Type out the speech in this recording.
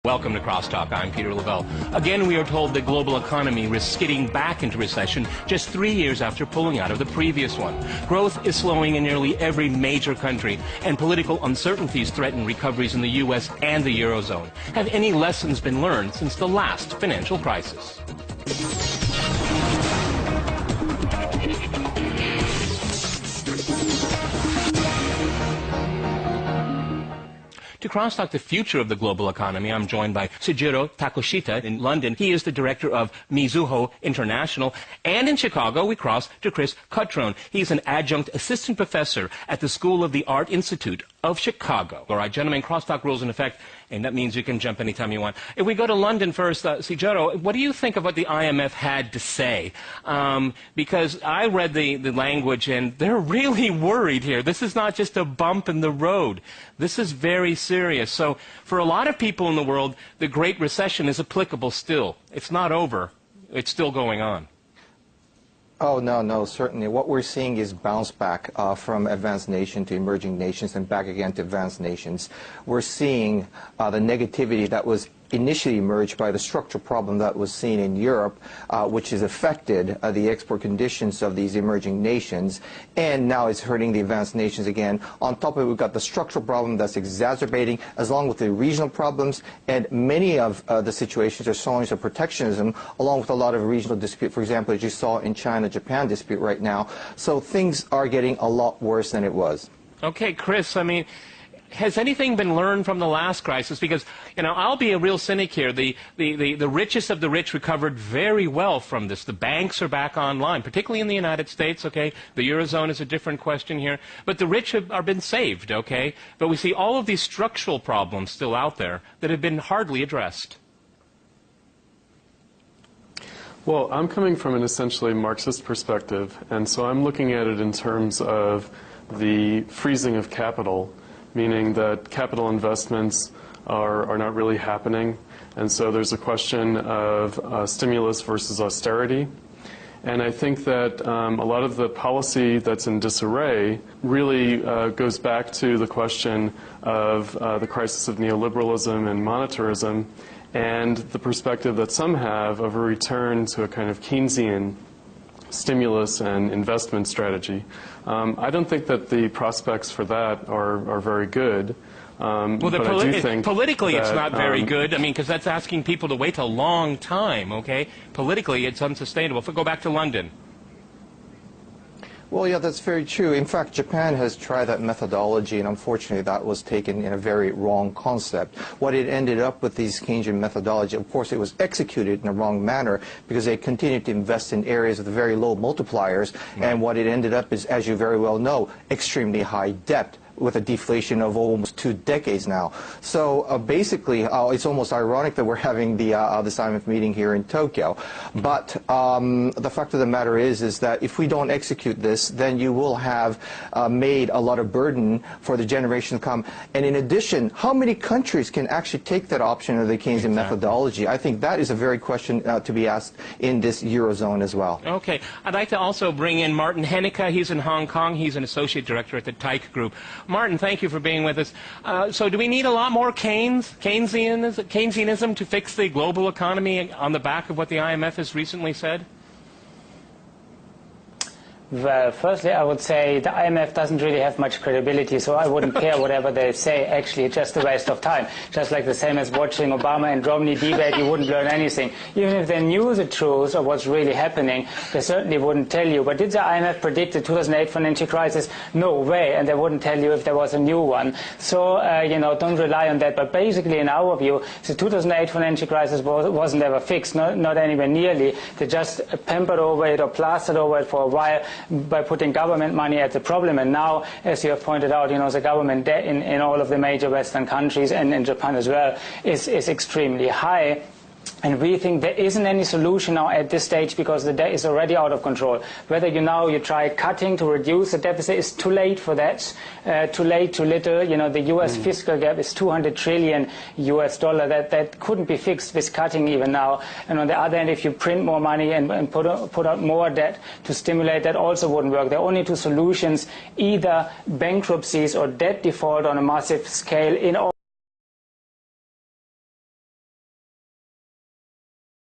Welcome to Crosstalk. I'm Peter Lavelle. Again, we are told the global economy risks skidding back into recession just 3 years after pulling out of the previous one. Growth is slowing in nearly every major country, and political uncertainties threaten recoveries in the U.S. and the Eurozone. Have any lessons been learned since the last financial crisis? To crosstalk the future of the global economy, I'm joined by Sujiro Takeshita in London. He is the director of Mizuho International. And in Chicago, we cross to Chris Cutrone. He's an adjunct assistant professor at the School of the Art Institute of Chicago. All right, gentlemen, crosstalk rules in effect, and that means you can jump anytime you want. If we go to London first, Sujiro, what do you think of what the IMF had to say? Because I read the language, and they're really worried here. This is not just a bump in the road. This is very serious. So for a lot of people in the world, the Great Recession is applicable still. It's not over. It's still going on. Oh, no, certainly. What we're seeing is bounce back from advanced nation to emerging nations and back again to advanced nations. We're seeing the negativity that was initially emerged by the structural problem that was seen in Europe, which has affected the export conditions of these emerging nations, and now it's hurting the advanced nations again. On top of it, we've got the structural problem that's exacerbating, along with the regional problems, and many of the situations are signs of protectionism, along with a lot of regional dispute, for example, as you saw in China-Japan dispute right now. So things are getting a lot worse than it was. Okay, Chris, I mean, has anything been learned from the last crisis? Because, you know, I'll be a real cynic here. The richest of the rich recovered very well from this. The banks are back online, particularly in the United States, okay? The Eurozone is a different question here. But the rich are been saved, okay? But we see all of these structural problems still out there that have been hardly addressed. Well, I'm coming from an essentially Marxist perspective, and so I'm looking at it in terms of the freezing of capital, meaning that capital investments are not really happening. And so there's a question of stimulus versus austerity. And I think that a lot of the policy that's in disarray really goes back to the question of the crisis of neoliberalism and monetarism, and the perspective that some have of a return to a kind of Keynesian stimulus and investment strategy. I don't think that the prospects for that are very good. Well, politically it's not very good. I mean, because that's asking people to wait a long time, okay? Politically, it's unsustainable. If we go back to London. Well, yeah, that's very true. In fact, Japan has tried that methodology, and unfortunately that was taken in a very wrong concept. What it ended up with these Keynesian methodology, of course, it was executed in a wrong manner because they continued to invest in areas with very low multipliers, and what it ended up is, as you very well know, extremely high debt, with a deflation of almost 2 decades now. So basically, it's almost ironic that we're having the this IMF meeting here in Tokyo. But the fact of the matter is that if we don't execute this, then you will have made a lot of burden for the generation to come. And in addition, how many countries can actually take that option of the Keynesian methodology? I think that is a very question to be asked in this Eurozone as well. Okay. I'd like to also bring in Martin Henneke. He's in Hong Kong. He's an associate director at the Tyke Group. Martin, thank you for being with us. So do we need a lot more Keynesianism to fix the global economy on the back of what the IMF has recently said? Well, firstly, I would say the IMF doesn't really have much credibility, so I wouldn't care whatever they say. Actually, it's just a waste of time. Just like the same as watching Obama and Romney debate, you wouldn't learn anything. Even if they knew the truth of what's really happening, they certainly wouldn't tell you. But did the IMF predict the 2008 financial crisis? No way, and they wouldn't tell you if there was a new one. So, you know, don't rely on that. But basically, in our view, the 2008 financial crisis wasn't ever fixed, not anywhere nearly. They just pampered over it or plastered over it for a while by putting government money at the problem. And now, as you have pointed out, you know, the government debt in all of the major Western countries and in Japan as well is extremely high. And we think there isn't any solution now at this stage because the debt is already out of control. Whether you try cutting to reduce the deficit, is too late for that. Too late, too little. You know, the U.S. fiscal gap is $200 trillion US. That couldn't be fixed with cutting even now. And on the other hand, if you print more money and put out more debt to stimulate, that also wouldn't work. There are only two solutions: either bankruptcies or debt default on a massive scale in all